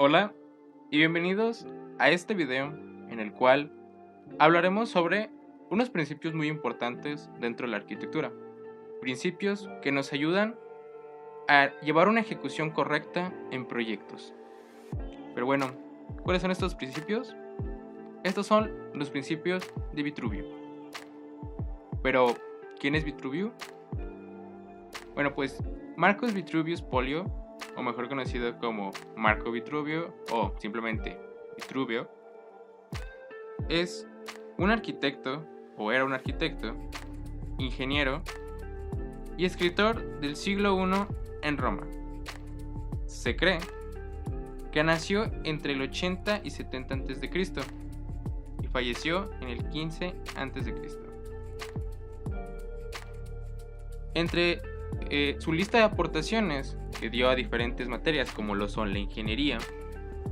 Hola y bienvenidos a este video en el cual hablaremos sobre unos principios muy importantes dentro de la arquitectura. Principios que nos ayudan a llevar una ejecución correcta en proyectos. Pero bueno, ¿cuáles son estos principios? Estos son los principios de Vitruvio. Pero, ¿quién es Vitruvio? Bueno, pues Marcus Vitruvius Polio, o mejor conocido como Marco Vitruvio o simplemente Vitruvio, es un arquitecto, o era un arquitecto, ingeniero y escritor del siglo I en Roma. Se cree que nació entre el 80 y 70 a.C. y falleció en el 15 a.C. Entre su lista de aportaciones que dio a diferentes materias como lo son la ingeniería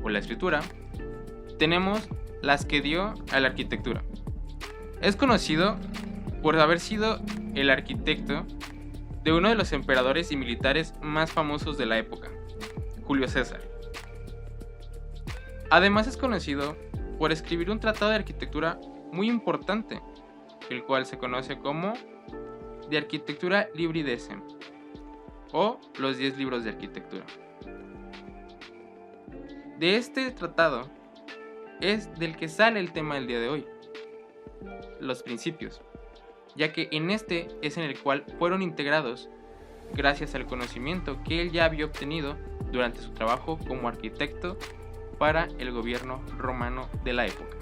o la escritura, tenemos las que dio a la arquitectura. Es conocido por haber sido el arquitecto de uno de los emperadores y militares más famosos de la época, Julio César. Además es conocido por escribir un tratado de arquitectura muy importante, el cual se conoce como de Arquitectura Libri Decem, o los 10 libros de arquitectura. De este tratado es del que sale el tema del día de hoy, los principios, ya que en este es en el cual fueron integrados gracias al conocimiento que él ya había obtenido durante su trabajo como arquitecto para el gobierno romano de la época.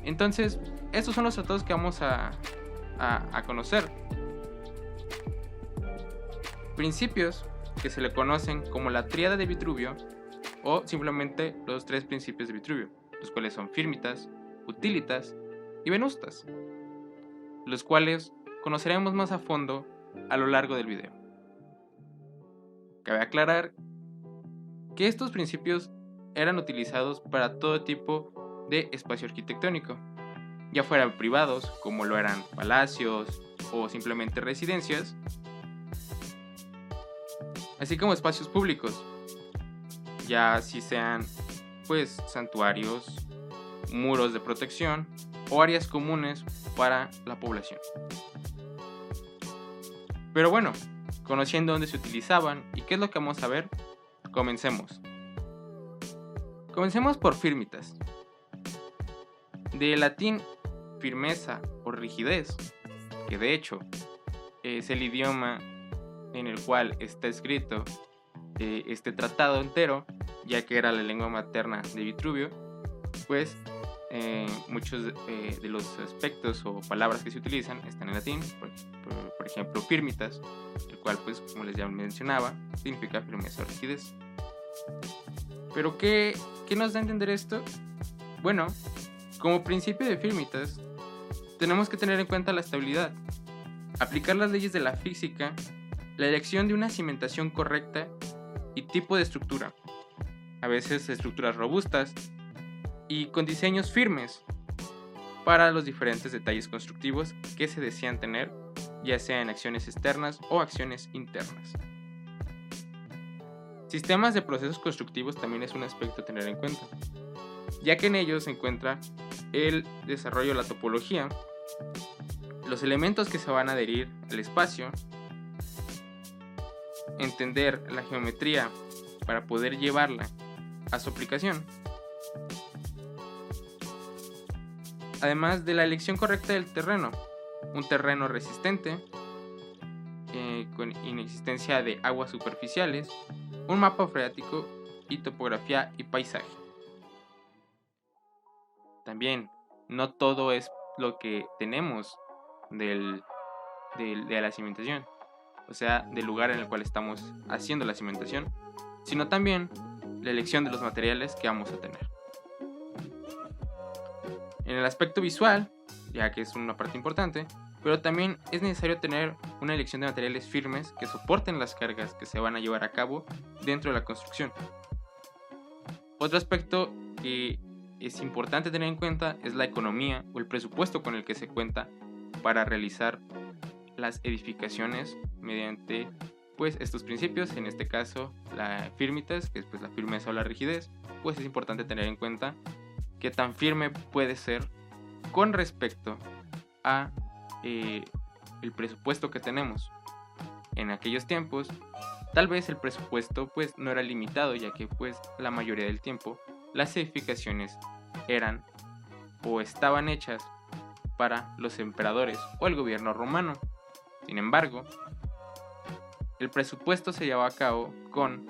Entonces, estos son los tratados que vamos a conocer. Principios que se le conocen como la tríada de Vitruvio o simplemente los 3 principios de Vitruvio, los cuales son firmitas, utilitas y venustas, los cuales conoceremos más a fondo a lo largo del video. Cabe aclarar que estos principios eran utilizados para todo tipo de espacio arquitectónico, ya fueran privados, como lo eran palacios o simplemente residencias, así como espacios públicos, ya si sean pues santuarios, muros de protección o áreas comunes para la población. Pero bueno, conociendo dónde se utilizaban y qué es lo que vamos a ver, comencemos. Comencemos por firmitas. De latín firmeza o rigidez, que de hecho es el idioma en el cual está escrito este tratado entero, ya que era la lengua materna de Vitruvio, pues muchos de los aspectos o palabras que se utilizan están en latín, por ejemplo firmitas, el cual pues como les ya mencionaba significa firmeza o rigidez. Pero ¿qué nos da a entender esto? Bueno, como principio de firmitas tenemos que tener en cuenta la estabilidad, aplicar las leyes de la física, la elección de una cimentación correcta y tipo de estructura, a veces estructuras robustas y con diseños firmes para los diferentes detalles constructivos que se desean tener, ya sea en acciones externas o acciones internas. Sistemas de procesos constructivos también es un aspecto a tener en cuenta, ya que en ellos se encuentra el desarrollo de la topología, los elementos que se van a adherir al espacio, entender la geometría para poder llevarla a su aplicación, además de la elección correcta del terreno, un terreno resistente, con inexistencia de aguas superficiales, un mapa freático y topografía y paisaje. También, no todo es lo que tenemos de la cimentación, o sea, del lugar en el cual estamos haciendo la cimentación, sino también la elección de los materiales que vamos a tener. En el aspecto visual, ya que es una parte importante, pero también es necesario tener una elección de materiales firmes que soporten las cargas que se van a llevar a cabo dentro de la construcción. Otro aspecto que es importante tener en cuenta es la economía o el presupuesto con el que se cuenta para realizar las edificaciones mediante pues estos principios, en este caso la firmitas, que es pues la firmeza o la rigidez, pues es importante tener en cuenta qué tan firme puede ser con respecto a el presupuesto que tenemos. En aquellos tiempos, tal vez el presupuesto pues no era limitado, ya que pues la mayoría del tiempo las edificaciones eran o estaban hechas para los emperadores o el gobierno romano. Sin embargo, el presupuesto se llevaba a cabo con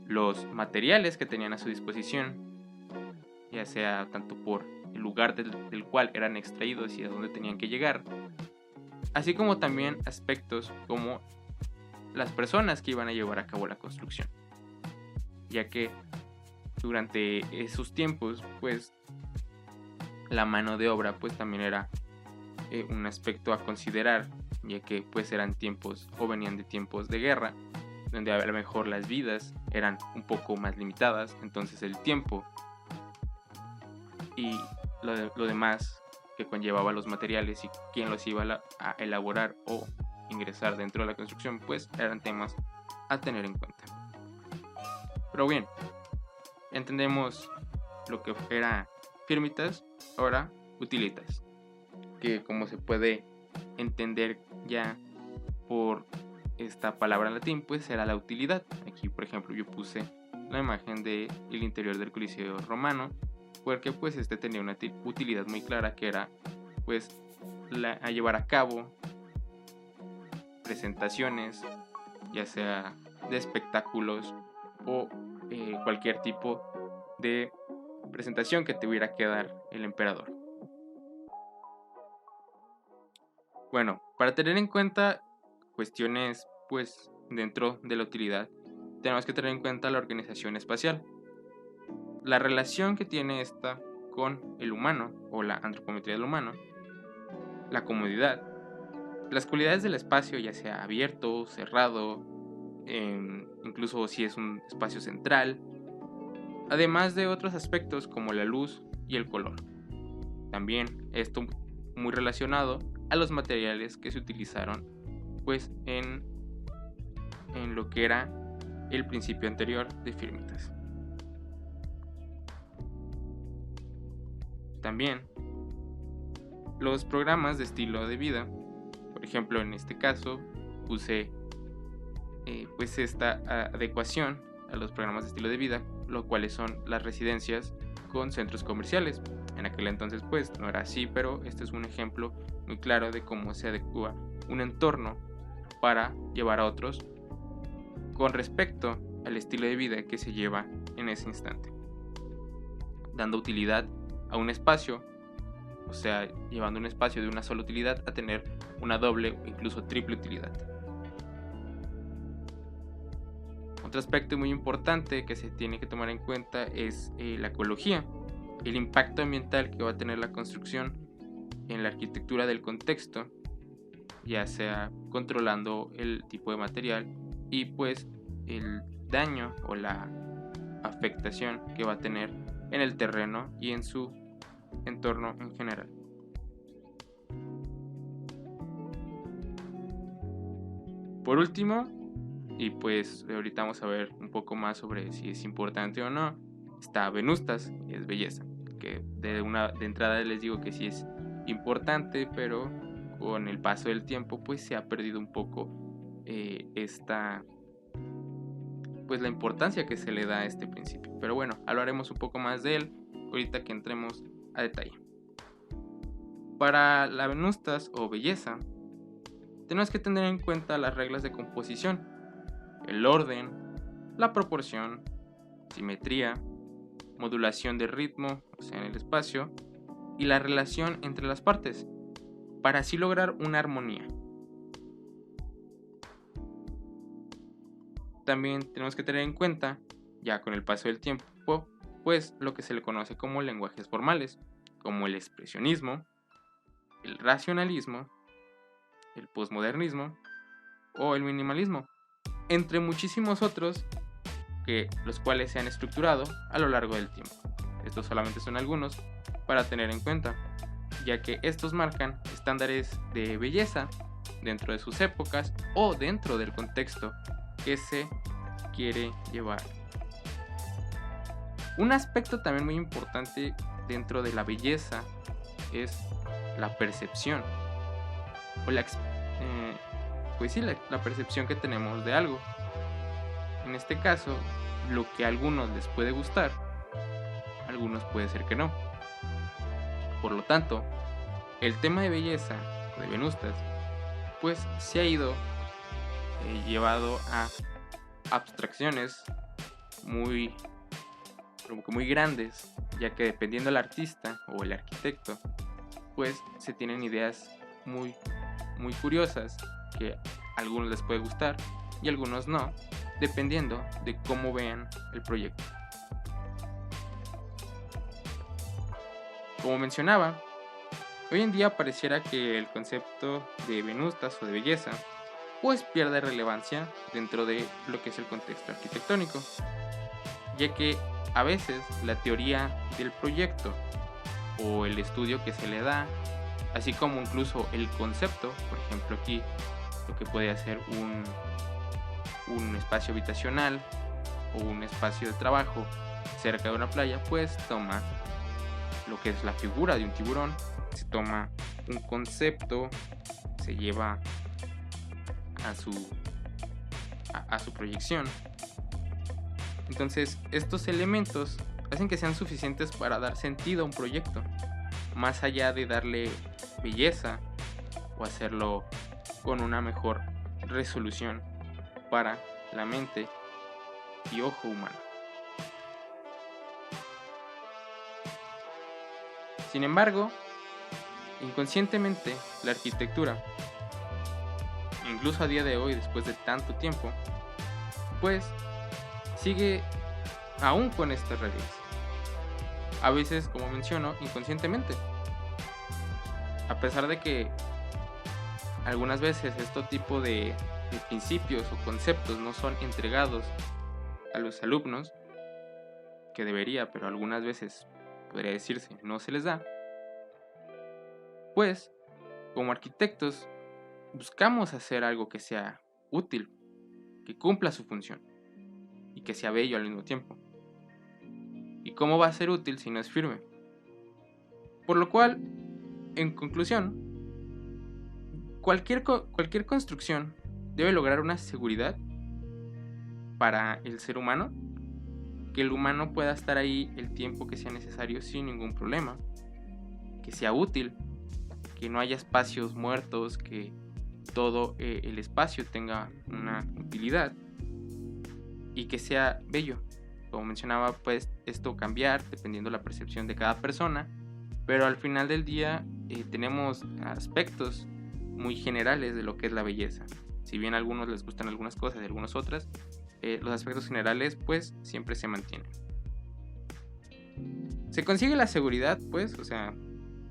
los materiales que tenían a su disposición, ya sea tanto por el lugar del cual eran extraídos y a dónde tenían que llegar, así como también aspectos como las personas que iban a llevar a cabo la construcción, ya que durante esos tiempos pues la mano de obra pues también era un aspecto a considerar, ya que pues eran tiempos o venían de tiempos de guerra, donde a lo mejor las vidas eran un poco más limitadas, entonces el tiempo y lo demás que conllevaba los materiales y quién los iba a elaborar o ingresar dentro de la construcción, pues eran temas a tener en cuenta. Pero bien, entendemos lo que era firmitas, ahora utilitas, que como se puede entender ya por esta palabra en latín, pues era la utilidad. Aquí por ejemplo yo puse la imagen del interior del Coliseo romano, porque pues este tenía una utilidad muy clara, que era pues a llevar a cabo presentaciones, ya sea de espectáculos o cualquier tipo de presentación que tuviera que dar el emperador. Bueno, para tener en cuenta cuestiones pues dentro de la utilidad, tenemos que tener en cuenta la organización espacial, la relación que tiene esta con el humano o la antropometría del humano, la comodidad, las cualidades del espacio, ya sea abierto, cerrado, incluso si es un espacio central, además de otros aspectos como la luz y el color. También esto muy relacionado a los materiales que se utilizaron pues en lo que era el principio anterior de firmitas. También los programas de estilo de vida, por ejemplo en este caso puse pues esta adecuación a los programas de estilo de vida, lo cuales son las residencias con centros comerciales. En aquel entonces pues no era así, pero este es un ejemplo muy claro de cómo se adecua un entorno para llevar a otros con respecto al estilo de vida que se lleva en ese instante, dando utilidad a un espacio, o sea, llevando un espacio de una sola utilidad a tener una doble o incluso triple utilidad. Otro aspecto muy importante que se tiene que tomar en cuenta es la ecología, el impacto ambiental que va a tener la construcción en la arquitectura del contexto, ya sea controlando el tipo de material y pues el daño o la afectación que va a tener en el terreno y en su entorno en general. Por último, y pues ahorita vamos a ver un poco más sobre si es importante o no, está Venustas, y es belleza, que de entrada les digo que sí es importante, pero con el paso del tiempo pues se ha perdido un poco pues la importancia que se le da a este principio. Pero bueno, hablaremos un poco más de él ahorita que entremos a detalle. Para la Venustas o belleza, tenemos que tener en cuenta las reglas de composición, el orden, la proporción, simetría, modulación de ritmo, o sea en el espacio, y la relación entre las partes, para así lograr una armonía. También tenemos que tener en cuenta, ya con el paso del tiempo, pues lo que se le conoce como lenguajes formales, como el expresionismo, el racionalismo, el posmodernismo o el minimalismo, entre muchísimos otros los cuales se han estructurado a lo largo del tiempo. Estos solamente son algunos para tener en cuenta, ya que estos marcan estándares de belleza dentro de sus épocas o dentro del contexto que se quiere llevar. Un aspecto también muy importante dentro de la belleza es la percepción o la percepción que tenemos de algo. En este caso, lo que a algunos les puede gustar, a algunos puede ser que no. Por lo tanto, el tema de belleza de Venustas pues se ha ido llevado a abstracciones muy grandes, ya que dependiendo del artista o el arquitecto, pues se tienen ideas muy curiosas que a algunos les puede gustar y a algunos no, dependiendo de cómo vean el proyecto. Como mencionaba, hoy en día pareciera que el concepto de Venustas o de belleza pues pierde relevancia dentro de lo que es el contexto arquitectónico, ya que a veces la teoría del proyecto o el estudio que se le da, así como incluso el concepto, por ejemplo aquí lo que puede ser un espacio habitacional o un espacio de trabajo cerca de una playa, pues toma lo que es la figura de un tiburón, se toma un concepto, se lleva a su proyección. Entonces estos elementos hacen que sean suficientes para dar sentido a un proyecto, más allá de darle belleza o hacerlo con una mejor resolución para la mente y ojo humano. Sin embargo, inconscientemente la arquitectura, incluso a día de hoy, después de tanto tiempo, pues sigue aún con estas reglas. A veces, como menciono, inconscientemente. A pesar de que algunas veces este tipo de principios o conceptos no son entregados a los alumnos, que debería, pero algunas veces podría decirse no se les da, pues como arquitectos buscamos hacer algo que sea útil, que cumpla su función y que sea bello al mismo tiempo. ¿Y cómo va a ser útil si no es firme? Por lo cual, en conclusión, cualquier construcción debe lograr una seguridad para el ser humano, que el humano pueda estar ahí el tiempo que sea necesario sin ningún problema, que sea útil, que no haya espacios muertos, que todo el espacio tenga una utilidad y que sea bello. Como mencionaba, pues esto cambiar dependiendo de la percepción de cada persona, pero al final del día tenemos aspectos muy generales de lo que es la belleza. Si bien a algunos les gustan algunas cosas y a algunos otras, los aspectos generales pues siempre se mantienen. Se consigue la seguridad, pues, o sea,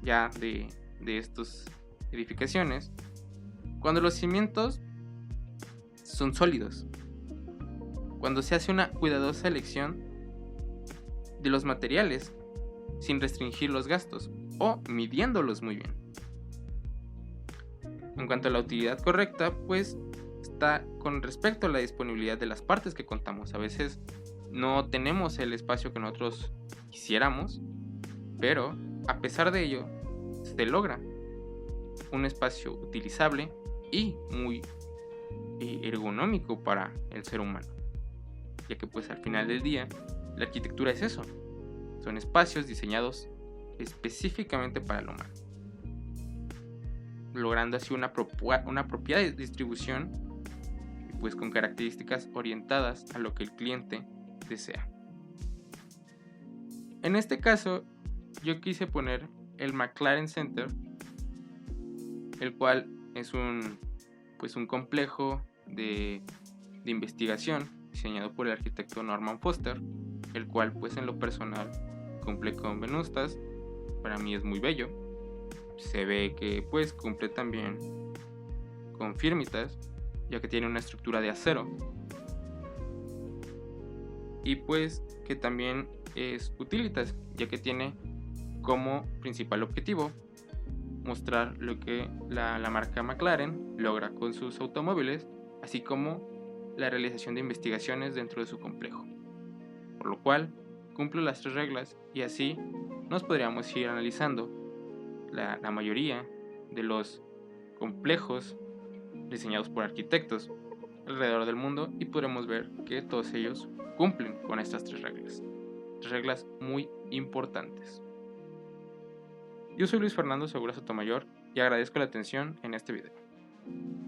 ya de estas edificaciones, cuando los cimientos son sólidos, cuando se hace una cuidadosa elección de los materiales sin restringir los gastos o midiéndolos muy bien. En cuanto a la utilidad correcta, pues está con respecto a la disponibilidad de las partes que contamos. A veces no tenemos el espacio que nosotros quisiéramos, pero a pesar de ello se logra un espacio utilizable y muy ergonómico para el ser humano, ya que pues al final del día la arquitectura es eso, son espacios diseñados específicamente para el humano, logrando así una apropiada distribución y pues con características orientadas a lo que el cliente desea. En este caso yo quise poner el McLaren Center, el cual es un complejo de investigación diseñado por el arquitecto Norman Foster, el cual pues en lo personal cumple con Venustas. Para mí es muy bello, se ve que pues cumple también con Firmitas, ya que tiene una estructura de acero y pues que también es Utilitas, ya que tiene como principal objetivo mostrar lo que la marca McLaren logra con sus automóviles, así como la realización de investigaciones dentro de su complejo, por lo cual cumple las 3 reglas y así nos podríamos ir analizando la mayoría de los complejos diseñados por arquitectos alrededor del mundo y podremos ver que todos ellos cumplen con estas 3 reglas muy importantes. Yo soy Luis Fernando Segura Sotomayor y agradezco la atención en este video.